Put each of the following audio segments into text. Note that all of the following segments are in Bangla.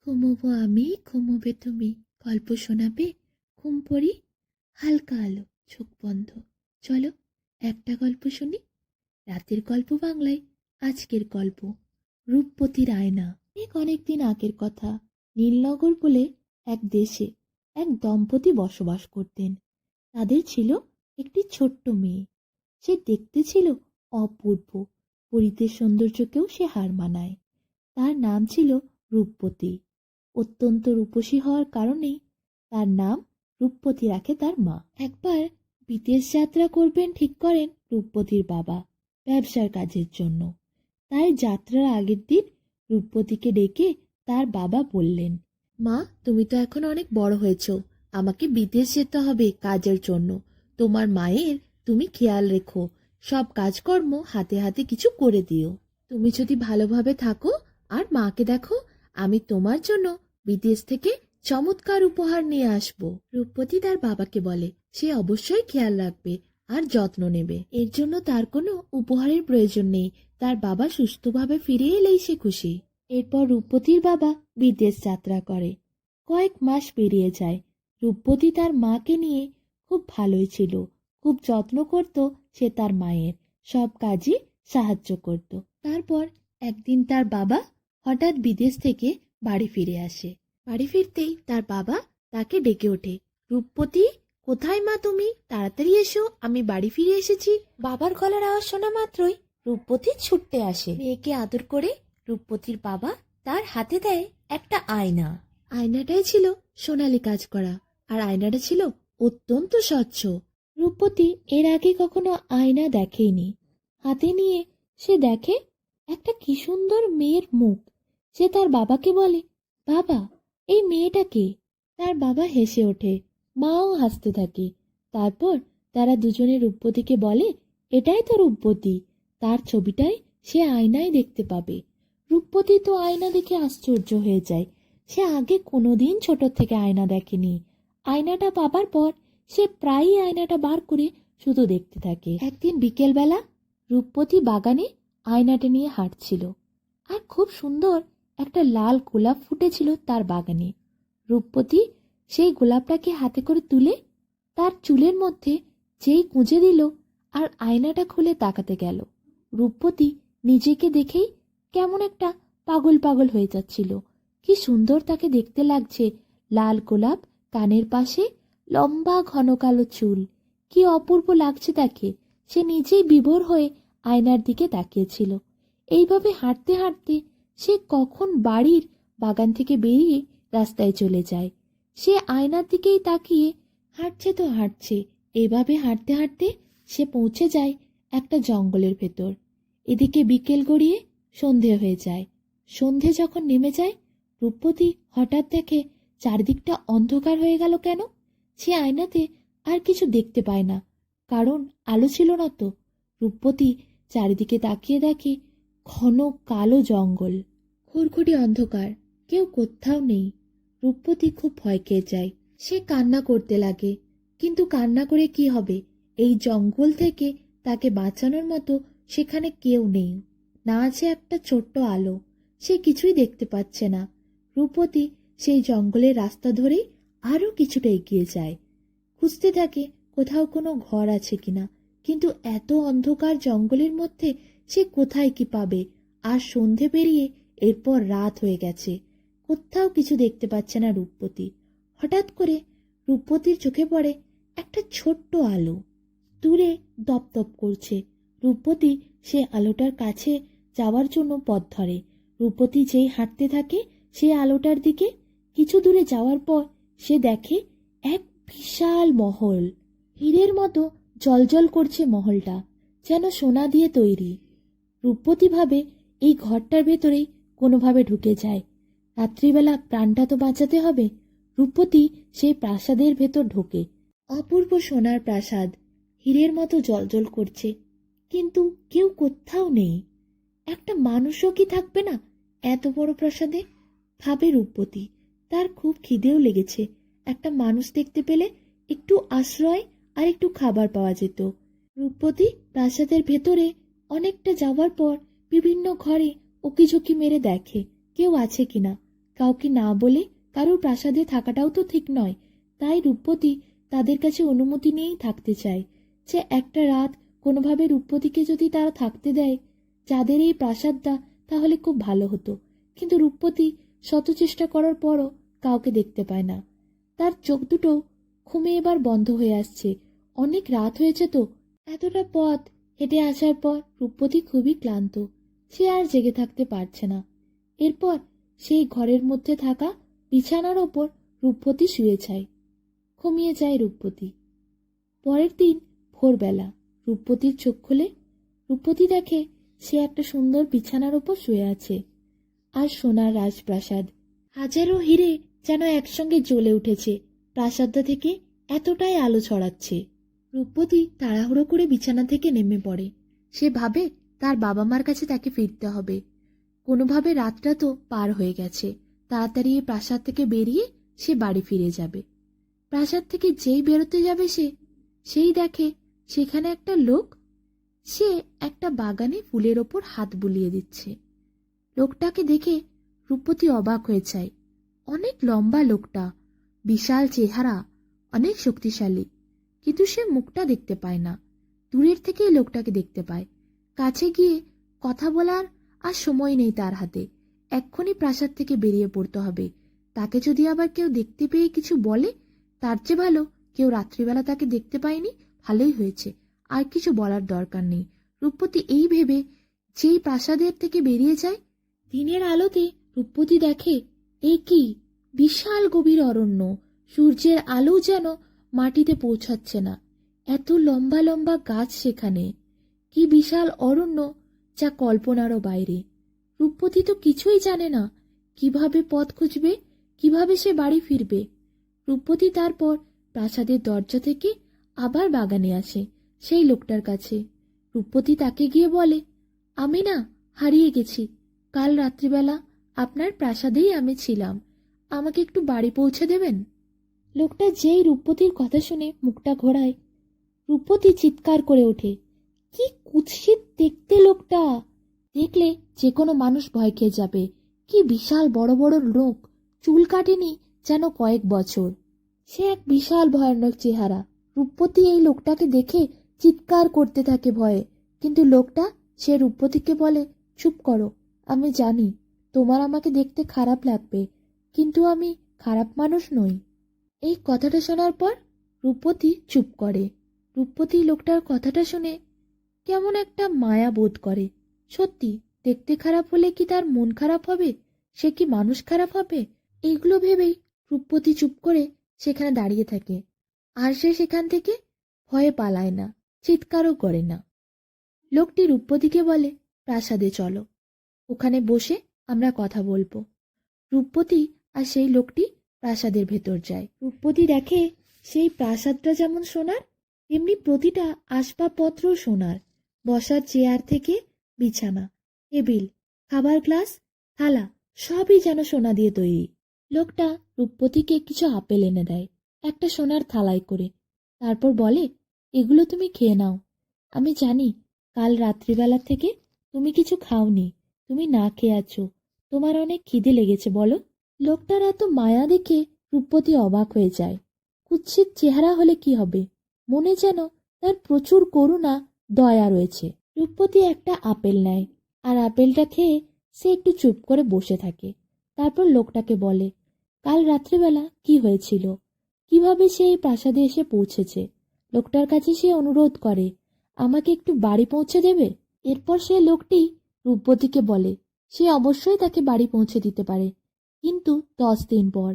ঘুমোবো আমি, ঘুমোবে তুমি, গল্প শোনাবে ঘুম পড়ি, হালকা আলো, চোখ বন্ধ। চলো একটা গল্প শুনি। রাতের গল্প বাংলায়। আজকের গল্প রূপবতীর আয়না। অনেকদিন আগের কথা। নীলনগর বলে এক দেশে এক দম্পতি বসবাস করতেন। তাদের ছিল একটি ছোট্ট মেয়ে। সে দেখতে ছিল অপূর্ব, পরীদের সৌন্দর্যকেও সে হার মানায়। তার নাম ছিল রূপবতী। অত্যন্ত রূপসী হওয়ার কারণেই তার নাম রূপবতী রাখে তার মা। একবার বিদেশ যাত্রা করবেন ঠিক করেন রূপবতীর বাবা, ব্যবসার কাজের জন্য। তাই যাত্রার আগের দিন রূপবতীকে ডেকে তার বাবা বললেন, মা, তুমি তো এখন অনেক বড় হয়েছো, আমাকে বিদেশ যেতে হবে কাজের জন্য। তোমার মায়ের তুমি খেয়াল রেখো, সব কাজকর্ম হাতে হাতে কিছু করে দিও। তুমি যদি ভালোভাবে থাকো আর মাকে দেখো, আমি তোমার জন্য বিদেশ থেকে চমৎকার উপহার নিয়ে আসব। রূপবতী তার বাবাকে বলে সে অবশ্যই খেয়াল রাখবে আর যত্ন নেবে। এর জন্য তার কোনো উপহারের প্রয়োজন নেই, তার বাবা সুস্থভাবে ফিরে এলেই সে খুশি। এরপর রূপবতীর বাবা বিদেশ যাত্রা করে। কয়েক মাস পেরিয়ে যায়। রূপবতী তার মাকে নিয়ে খুব ভালোই ছিল, খুব যত্ন করত। সে তার মায়ের সব কাজে সাহায্য করত। তারপর একদিন তার বাবা হঠাৎ বিদেশ থেকে বাড়ি ফিরে আসে। বাড়ি ফিরতেই তার বাবা তাকে ডেকে ওঠে, রূপবতী, কোথায় মা তুমি? তাড়াতাড়ি এসো, আমি বাড়ি ফিরে এসেছি। বাবার গলার আওয়াজ শোনা মাত্রই রূপবতী ছুটতে আসে। মেয়েকে আদর করে রূপবতীর বাবা তার হাতে দেয় একটা আয়না। আয়নাটাই ছিল সোনালি কাজ করা, আর আয়নাটা ছিল অত্যন্ত স্বচ্ছ। রূপবতী এর আগে কখনো আয়না দেখেনি। হাতে নিয়ে সে দেখে একটা কি সুন্দর মেয়ের মুখ। সে তার বাবাকে বলে, বাবা, এই মেয়েটা কে? তার বাবা হেসে ওঠে, মাও হাসতে থাকে। তারপর তারা দুজনে রূপবতীকে বলে, এটাই তো রূপবতী, তার ছবিটাই সে আয়নায় দেখতে পাবে। রূপবতী তো আয়না দেখে আশ্চর্য হয়ে যায়। সে আগে কোনোদিন ছোট থেকে আয়না দেখেনি। আয়নাটা পাবার পর সে প্রায়ই আয়নাটা বার করে শুধু দেখতে থাকে। একদিন বিকেলবেলা রূপবতী বাগানে আয়নাটা নিয়ে হাঁটছিল, আর খুব সুন্দর একটা লাল গোলাপ ফুটেছিল তার বাগানে। রূপবতী সেই গোলাপটাকে হাতে করে তুলে তার চুলের মধ্যে যেই গুঁজে দিল আর আয়নাটা খুলে তাকাতে গেল, রূপবতী নিজেকে দেখেই কেমন একটা পাগল পাগল হয়ে যাচ্ছিল। কি সুন্দর তাকে দেখতে লাগছে, লাল গোলাপ, কানের পাশে লম্বা ঘন কালো চুল, কি অপূর্ব লাগছে তাকে। সে নিজেই বিভোর হয়ে আয়নার দিকে তাকিয়েছিল। এইভাবে হাঁটতে হাঁটতে সে কখন বাড়ির বাগান থেকে বেরিয়ে রাস্তায় চলে যায়। সে আয়নার দিকেই তাকিয়ে হাঁটছে তো হাঁটছে। এভাবে হাঁটতে হাঁটতে সে পৌঁছে যায় একটা জঙ্গলের ভেতর। এদিকে বিকেল গড়িয়ে সন্ধে হয়ে যায়। সন্ধে যখন নেমে যায়, রূপবতী হঠাৎ দেখে চারদিকটা অন্ধকার হয়ে গেল। কেন? সে আয়নাতে আর কিছু দেখতে পায় না, কারণ আলো ছিল না তো। রূপবতী চারিদিকে তাকিয়ে দেখে ঘন কালো জঙ্গল, ঘুরঘুরি অন্ধকার, কেউ কোথাও নেই। রূপবতী খুব ভয় খেয়ে যায়। সে কান্না করতে লাগে, কিন্তু কান্না করে কি হবে? এই জঙ্গল থেকে তাকে বাঁচানোর মতো সেখানে কেউ নেই, না আছে একটা ছোট্ট আলো। সে কিছুই দেখতে পাচ্ছে না। রূপবতী সেই জঙ্গলের রাস্তা ধরেই আরো কিছুটা এগিয়ে যায়, খুঁজতে থাকে কোথাও কোনো ঘর আছে কিনা। কিন্তু এত অন্ধকার জঙ্গলের মধ্যে সে কোথায় কি পাবে? আর সন্ধে পেরিয়ে এরপর রাত হয়ে গেছে, কোথাও কিছু দেখতে পাচ্ছে না রূপবতী। হঠাৎ করে রূপবতীর চোখে পড়ে একটা ছোট্ট আলো, দূরে দপদপ করছে। রূপবতী সে আলোটার কাছে যাওয়ার জন্য পথ ধরে। রূপবতী যেই হাঁটতে থাকে সে আলোটার দিকে, কিছু দূরে যাওয়ার পর সে দেখে এক বিশাল মহল। হীরের মতো জলজল করছে মহলটা, যেন সোনা দিয়ে তৈরি। রূপবতী ভাবে এই ঘরটার ভেতরেই কোনোভাবে ঢুকে যায়। রাত্রিবেলা প্রাণটা তো বাঁচাতে হবে। রূপবতী সেই প্রাসাদের ভেতর ঢোকে। অপূর্ব সোনার প্রাসাদ, হীরের মতো জলজল করছে, কিন্তু কেউ কোথাও নেই। একটা মানুষও কি থাকবে না এত বড় প্রাসাদে? ভাবে রূপবতী। তার খুব খিদেও লেগেছে, একটা মানুষ দেখতে পেলে একটু আশ্রয় আর একটু খাবার পাওয়া যেত। রূপবতী প্রাসাদের ভেতরে অনেকটা যাওয়ার পর বিভিন্ন ঘরে উকিঝুঁকি মেরে দেখে কেউ আছে কিনা। কাউকে না বলে কারোর প্রাসাদে থাকাটাও তো ঠিক নয়। তাই রূপপতি তাদের কাছে অনুমতি নিয়েই থাকতে চায় যে একটা রাত কোনোভাবে রূপপতিকে যদি তারা থাকতে দেয় যাদের এই প্রাসাদটা, তাহলে খুব ভালো হতো। কিন্তু রূপপতি শত চেষ্টা করার পরও কাউকে দেখতে পায় না। তার চোখ দুটো ঘুমে এবার বন্ধ হয়ে আসছে। অনেক রাত হয়েছে তো। এতটা পথ হেঁটে আসার পর রূপপতি খুবই ক্লান্ত। সে আর জেগে থাকতে পারছে না। এরপর সেই ঘরের মধ্যে থাকা বিছানার ওপর রূপপতি শুয়ে যায়। ঘুমিয়ে যায় রূপপতি। পরের দিন ভোরবেলা রূপপতির চোখ খুলে রূপপতি দেখে সে একটা সুন্দর বিছানার ওপর শুয়ে আছে। আর সোনার রাজপ্রাসাদ, হাজারো হিরে যেন একসঙ্গে জ্বলে উঠেছে। প্রাসাদটা থেকে এতটাই আলো ছড়াচ্ছে। রূপপতি তাড়াহুড়ো করে বিছানা থেকে নেমে পড়ে। সে ভাবে তার বাবা মার কাছে তাকে ফিরতে হবে। কোনোভাবে রাতটা তো পার হয়ে গেছে। তাড়াতাড়ি এই প্রাসাদ থেকে বেরিয়ে সে বাড়ি ফিরে যাবে। প্রাসাদ থেকে যেই বেরোতে যাবে সেই দেখে সেখানে একটা লোক, সে একটা বাগানে ফুলের ওপর হাত বুলিয়ে দিচ্ছে। লোকটাকে দেখে রূপপতি অবাক হয়ে যায়। অনেক লম্বা লোকটা, বিশাল চেহারা, অনেক শক্তিশালী। কিন্তু সে মুখটা দেখতে পায় না। দূরের থেকেই লোকটাকে দেখতে পায়। কাছে গিয়ে কথা বলার আর সময় নেই তার হাতে। এক্ষুনি প্রাসাদ থেকে বেরিয়ে পড়তে হবে। তাকে যদি আবার কেউ দেখতে পেয়ে কিছু বলে, তার চেয়ে ভালো কেউ রাত্রিবেলা তাকে দেখতে পায়নি, ভালোই হয়েছে, আর কিছু বলার দরকার নেই। রূপপতি এই ভেবে যেই প্রাসাদের থেকে বেরিয়ে যায়, দিনের আলোতে রূপপতি দেখে এ কি বিশাল গভীর অরণ্য। সূর্যের আলো যেন মাটিতে পৌঁছাচ্ছে না, এত লম্বা লম্বা গাছ সেখানে। কি বিশাল অরণ্য, যা কল্পনারও বাইরে। রূপপতি তো কিছুই জানে না কিভাবে পথ খুঁজবে, কিভাবে সে বাড়ি ফিরবে। রূপপতি তারপর প্রাসাদের দরজা থেকে আবার বাগানে আসে সেই লোকটার কাছে। রূপপতি তাকে গিয়ে বলে, আমি না হারিয়ে গেছি। কাল রাত্রিবেলা আপনার প্রাসাদেই আমি ছিলাম। আমাকে একটু বাড়ি পৌঁছে দেবেন? লোকটা যেই রূপপতির কথা শুনে মুখটা ঘোরায়, রূপপতি চিৎকার করে ওঠে, কি কুৎসিত দেখতে লোকটা! দেখলে যে কোনো মানুষ ভয় খেয়ে যাবে। কি বিশাল বড় বড় লোক, চুল কাটেনি যেন কয়েক বছর। সে এক বিশাল ভয়ানক চেহারা। রূপপতি এই লোকটাকে দেখে চিৎকার করতে থাকে ভয়ে। কিন্তু লোকটা সে রূপপতিকে বলে, চুপ করো, আমি জানি তোমার আমাকে দেখতে খারাপ লাগবে, কিন্তু আমি খারাপ মানুষ নই। এই কথাটা শোনার পর রূপপতি চুপ করে। রূপপতি লোকটার কথাটা শুনে কেমন একটা মায়া বোধ করে। সত্যি, দেখতে খারাপ হলে কি তার মন খারাপ হবে? সে কি মানুষ খারাপ হবে? এইগুলো ভেবেই রূপপতি চুপ করে সেখানে দাঁড়িয়ে থাকে। আর সে সেখান থেকে ভয়ে পালায় না, চিৎকারও করে না। লোকটি রূপপতিকে বলে, প্রাসাদে চলো, ওখানে বসে আমরা কথা বলবো। রূপপতি আর সেই লোকটি প্রাসাদের ভেতর যায়। রূপপতি দেখে সেই প্রাসাদটা যেমন সোনার, তেমনি প্রতিটা আসবাবপত্র সোনার। বসার চেয়ার থেকে বিছানা, টেবিল, খাবার গ্লাস, থালা, সবই যেন সোনা দিয়ে তৈরি। লোকটা রূপপতিকে কিছু আপেল এনে দেয় একটা সোনার থালায় করে। তারপর বলে, এগুলো তুমি খেয়ে নাও। আমি জানি কাল রাত্রিবেলা থেকে তুমি কিছু খাওনি, তুমি না খেয়ে আছো, তোমার অনেক খিদে লেগেছে বলো। লোকটার এত মায়া দেখে রূপপতি অবাক হয়ে যায়। কুৎসিত চেহারা হলে কি হবে, মনে যেন তার প্রচুর করুণা, দয়া রয়েছে। রূপপতি একটা আপেল নেয়, আর আপেলটা খেয়ে সে একটু চুপ করে বসে থাকে। তারপর লোকটাকে বলে, কাল রাত্রিবেলা কি হয়েছিল, কিভাবে সে এই প্রাসাদে এসে পৌঁছেছে। লোকটার কাছে সে অনুরোধ করে, আমাকে একটু বাড়ি পৌঁছে দেবে। এরপর সে লোকটি রূপপতিকে বলে সে অবশ্যই তাকে বাড়ি পৌঁছে দিতে পারে, কিন্তু 10 দিন পর।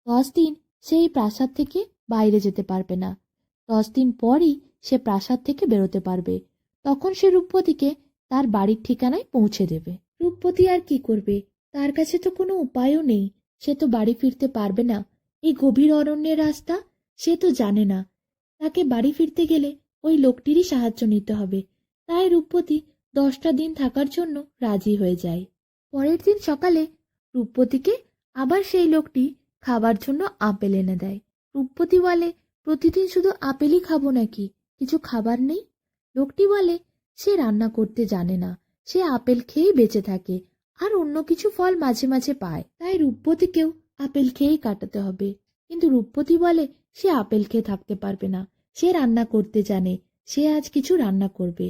10 দিন সে এই প্রাসাদ থেকে বাইরে যেতে পারবে না। 10 দিন পরই সে প্রাসাদ থেকে বেরোতে পারবে। তখন সে রূপপতিকে তার বাড়ির ঠিকানায় পৌঁছে দেবে। রূপপতি আর কি করবে, তার কাছে তো কোনো উপায়ও নেই। সে তো বাড়ি ফিরতে পারবে না। এই গভীর অরণ্যের রাস্তা সে তো জানে না। তাকে বাড়ি ফিরতে গেলে ওই লোকটিরই সাহায্য নিতে হবে। তাই রূপপতি 10টা দিন থাকার জন্য রাজি হয়ে যায়। পরের দিন সকালে রূপপতিকে আবার সেই লোকটি খাবার জন্য আপেল এনে দেয়। রূপপতি বলে, প্রতিদিন শুধু আপেলই খাবো নাকি, কিছু খাবার নেই? লোকটি বলে, সে রান্না করতে জানে না, সে আপেল খেয়েই বেঁচে থাকে, আর অন্য কিছু ফল মাঝে মাঝে পায়। তাই রূপবতীকেও আপেল খেয়েই কাটাতে হবে। কিন্তু রূপবতী বলে সে আপেল খেয়ে থাকতে পারবে না, সে রান্না করতে জানে, সে আজ কিছু রান্না করবে।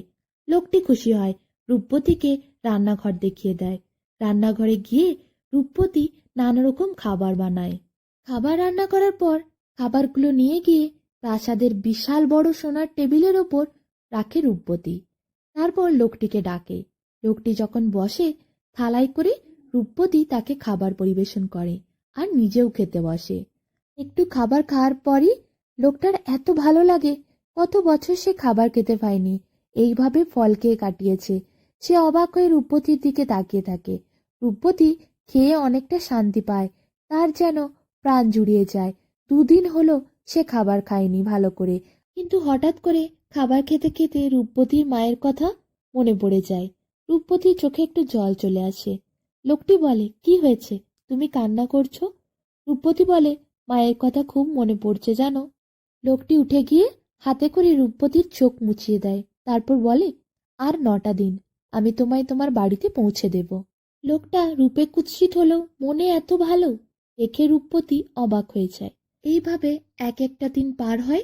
লোকটি খুশি হয়, রূপবতীকে রান্নাঘর দেখিয়ে দেয়। রান্নাঘরে গিয়ে রূপবতী নানা রকম খাবার বানায়। খাবার রান্না করার পর খাবারগুলো নিয়ে গিয়ে প্রাসাদের বিশাল বড় সোনার টেবিলের ওপর রাখে রূপবতী। তারপর লোকটিকে ডাকে। লোকটি যখন বসে, থালায় করে রূপবতী তাকে খাবার পরিবেশন করে আর নিজেও খেতে বসে। একটু খাবার খাওয়ার পরই লোকটার এত ভালো লাগে, কত বছর সে খাবার খেতে পায়নি, এইভাবে ফল খেয়ে কাটিয়েছে। সে অবাক হয়ে রূপবতীর দিকে তাকিয়ে থাকে। রূপবতী খেয়ে অনেকটা শান্তি পায়, তার যেন প্রাণ জুড়িয়ে যায়। 2 দিন হলো সে খাবার খায়নি ভালো করে। কিন্তু হঠাৎ করে খাবার খেতে খেতে রূপবতীর মায়ের কথা মনে পড়ে যায়। রূপবতীর চোখে একটু জল চলে আসে। লোকটি বলে, কি হয়েছে, তুমি কান্না করছো? রূপবতী বলে, মায়ের কথা খুব মনে পড়ছে জানো। লোকটি উঠে গিয়ে হাতে করে রূপবতীর চোখ মুছিয়ে দেয়। তারপর বলে, আর 9টা দিন, আমি তোমায় তোমার বাড়িতে পৌঁছে দেব। লোকটা রূপে কুৎসিত হলেও মনে এত ভালো, দেখে রূপবতী অবাক হয়ে যায়। এইভাবে এক একটা দিন পার হয়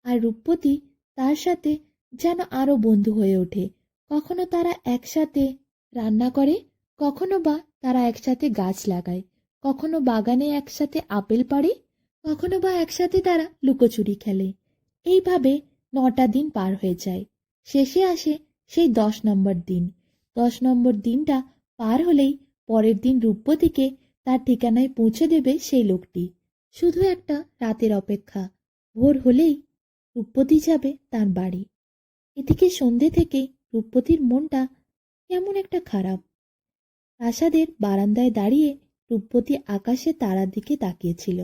আর রূপবতী তার সাথে যেন আরো বন্ধু হয়ে ওঠে। কখনো তারা একসাথে রান্না করে, কখনো বা তারা একসাথে গাছ লাগায়, কখনো বাগানে একসাথে আপেল পাড়ে, কখনো বা একসাথে তারা লুকোচুরি খেলে। এইভাবে 9টা দিন পার হয়ে যায়। শেষে আসে সেই 10 নম্বর দিন। 10 নম্বর দিনটা পার হলেই পরের দিন রূপবতীকে তার ঠিকানায় পৌঁছে দেবে সেই লোকটি। শুধু একটা রাতের অপেক্ষা। ভোর হলেই রূপবতী যাবে তার বাড়ি। এদিকে সন্ধে থেকে রূপবতীর মনটা কেমন একটা খারাপ। প্রাসাদের বারান্দায় দাঁড়িয়ে রূপবতী আকাশে তারার দিকে তাকিয়েছিল।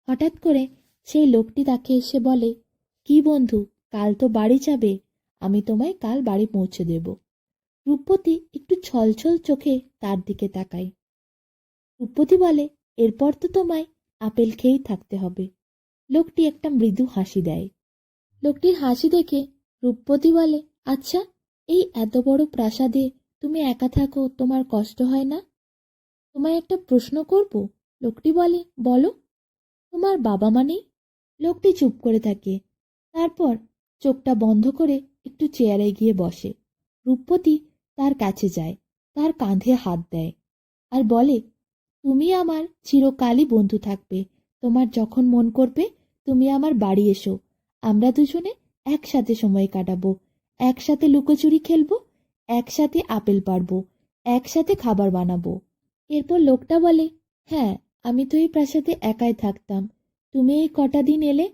হঠাৎ করে সেই লোকটি তাকে এসে বলে, কি বন্ধু, কাল তো বাড়ি যাবে, আমি তোমায় কাল বাড়ি পৌঁছে দেব। রূপবতী একটু ছলছল চোখে তার দিকে তাকায়। রূপবতী বলে, এরপর তো তোমায় আপেল খেয়েই থাকতে হবে। লোকটি একটা মৃদু হাসি দেয়। লোকটির হাসি দেখে রূপবতী বলে, আচ্ছা, এই এত বড় প্রাসাদে তুমি একা থাকো, তোমার কষ্ট হয় না? তোমায় একটা প্রশ্ন করব। লোকটি বলে, বলো। তোমার বাবা মা নেই? লোকটি চুপ করে থাকে। তারপর চোখটা বন্ধ করে একটু চেয়ারে গিয়ে বসে। রূপবতী তার কাছে যায়, তার কাঁধে হাত দেয় আর বলে, তুমি আমার চিরকালই বন্ধু থাকবে। তোমার যখন মন করবে তুমি আমার বাড়ি এসো, আমরা দুজনে একসাথে সময় কাটাবো, একসাথে লুকোচুরি খেলবো, একসাথে আপেল পাড়বো, একসাথে খাবার বানাবো। এরপর লোকটা বলে, হ্যাঁ, আমি তো এই প্রাসাদে একাই থাকতাম, তুমি এই কটা দিন এলে,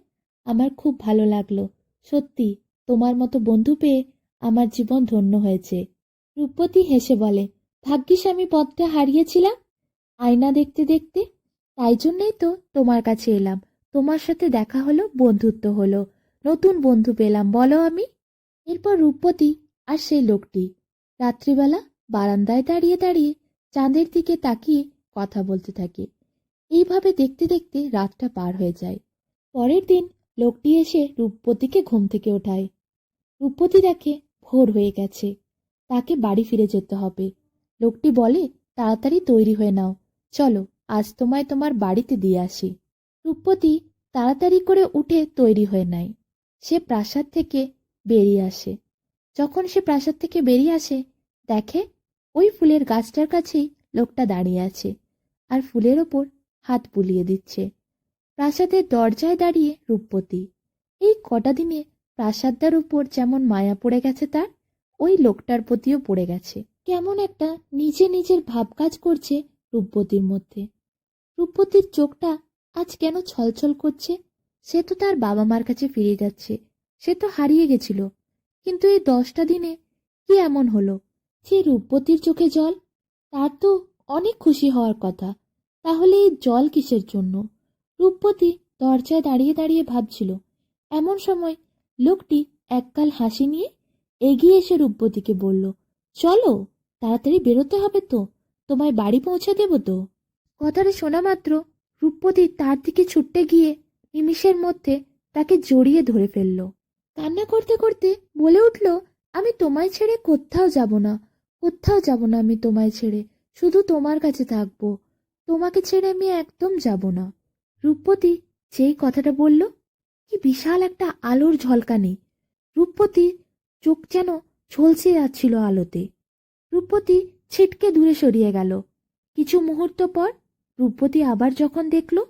আমার খুব ভালো লাগলো। সত্যি, তোমার মতো বন্ধু পেয়ে আমার জীবন ধন্য হয়েছে। রূপবতী হেসে বলে, ভাগ্যিস আমি পথটা হারিয়েছিলাম আয়না দেখতে দেখতে, তাই জন্যই তো তোমার কাছে এলাম। তোমার সাথে দেখা হলো, বন্ধুত্ব হলো, নতুন বন্ধু পেলাম, বলো আমি। এরপর রূপবতী আর সেই লোকটি রাত্রিবেলা বারান্দায় দাঁড়িয়ে দাঁড়িয়ে চাঁদের দিকে তাকিয়ে কথা বলতে থাকে। এইভাবে দেখতে দেখতে রাতটা পার হয়ে যায়। পরের দিন লোকটি এসে রূপবতীকে ঘুম থেকে ওঠায়। রূপবতী দেখে ভোর হয়ে গেছে, তাকে বাড়ি ফিরে যেতে হবে। লোকটি বলে, তাড়াতাড়ি তৈরি হয়ে নাও, চলো আজ তোমায় তোমার বাড়িতে দিয়ে আসি। রূপবতী তাড়াতাড়ি করে উঠে তৈরি হয়ে নেয়। সে প্রাসাদ থেকে বেরিয়ে আসে। যখন সে প্রাসাদ থেকে বেরিয়ে আসে, দেখে ওই ফুলের গাছটার কাছেই লোকটা দাঁড়িয়ে আছে আর ফুলের ওপর হাত বুলিয়ে দিচ্ছে। প্রাসাদের দরজায় দাঁড়িয়ে রূপবতী। এই কটা দিনে প্রাসাদটার উপর যেমন মায়া পড়ে গেছে তার, ওই লোকটার প্রতিও পড়ে গেছে। কেমন একটা নিজে নিজের ভাব কাজ করছে রূপবতীর মধ্যে। রূপবতীর চোখটা আজ কেন ছলছল করছে। সে তো তার বাবা মার কাছে ফিরে যাচ্ছে, সে তো হারিয়ে গেছিল। কিন্তু এই 10টা দিনে কি এমন হলো যে রূপবতীর চোখে জল? তার তো অনেক খুশি হওয়ার কথা, তাহলে এই জল কিসের জন্য? রূপবতী দরজায় দাঁড়িয়ে দাঁড়িয়ে ভাবছিল। এমন সময় লোকটি একগাল হাসি নিয়ে এগিয়ে এসে রূপবতীকে বলল, চলো, তাড়াতাড়ি বেরোতে হবে তো, তোমায় বাড়ি পৌঁছে দেব তো। কথাটা শোনা মাত্র রূপবতী তার দিকে ছুটতে গিয়ে নিমিষের মধ্যে তাকে জড়িয়ে ধরে ফেলল। কান্না করতে করতে বলে উঠল, আমি তোমায় ছেড়ে কোথাও যাব না, কোথাও যাব না আমি তোমায় ছেড়ে, শুধু তোমার কাছে থাকবো, তোমাকে ছেড়ে আমি একদম যাব না। রূপবতী যেই কথাটা বলল, কি বিশাল একটা আলোর ঝলকানি। রূপবতীর চোখ যেন ঝলসে যাচ্ছিল আলোতে। রূপবতী ছিটকে দূরে সরিয়ে গেল। কিছু মুহূর্ত পর রূপবতী আবার যখন দেখল,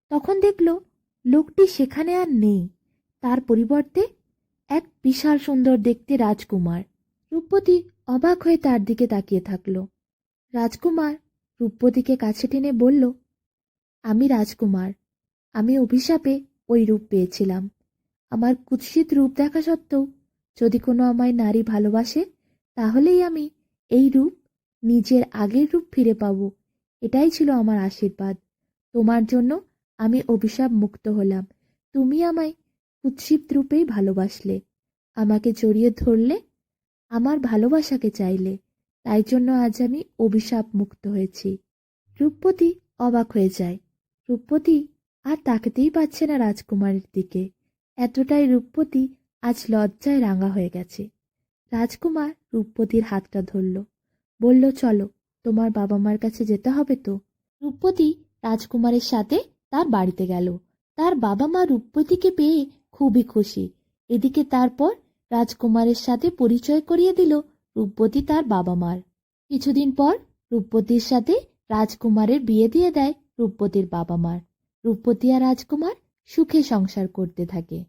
তখন দেখল লোকটি সেখানে আর নেই। তার পরিবর্তে এক বিশাল সুন্দর দেখতে রাজকুমার। রূপবতী অবাক হয়ে তার দিকে তাকিয়ে থাকল। রাজকুমার রূপবতীকে কাছে টেনে বলল, আমি রাজকুমার। আমি অভিশাপে ওই রূপ পেয়েছিলাম। আমার কুৎসিত রূপ দেখা সত্ত্বেও যদি কোনো আমায় নারী ভালোবাসে, তাহলেই আমি এই রূপ, নিজের আগের রূপ ফিরে পাব। এটাই ছিল আমার আশীর্বাদ। তোমার জন্য আমি অভিশাপ মুক্ত হলাম। তুমি আমায় কুৎসিত রূপেই ভালোবাসলে, আমাকে জড়িয়ে ধরলে, আমার ভালোবাসাকে চাইলে। তাই জন্য আজ আমি অভিশাপ মুক্ত হয়েছি। রূপবতী অবাক হয়ে যায়। রূপবতী আর তাকাতেই পারছে না রাজকুমারের দিকে। এতটাই রূপবতী আজ লজ্জায় রাঙা হয়ে গেছে। রাজকুমার রূপবতীর হাতটা ধরল, বলল, চলো, তোমার বাবা মার কাছে যেতে হবে তো। রূপবতী রাজকুমারের সাথে তার বাড়িতে গেল। তার বাবা মা রূপবতীকে পেয়ে খুবই খুশি। এদিকে তারপর রাজকুমারের সাথে পরিচয় করিয়ে দিল রূপবতী তার বাবা মার। কিছুদিন পর রূপবতীর সাথে রাজকুমারের বিয়ে দিয়ে দেয় রূপবতীর বাবা মার। রূপবতী আর রাজকুমার সুখে সংসার করতে থাকে।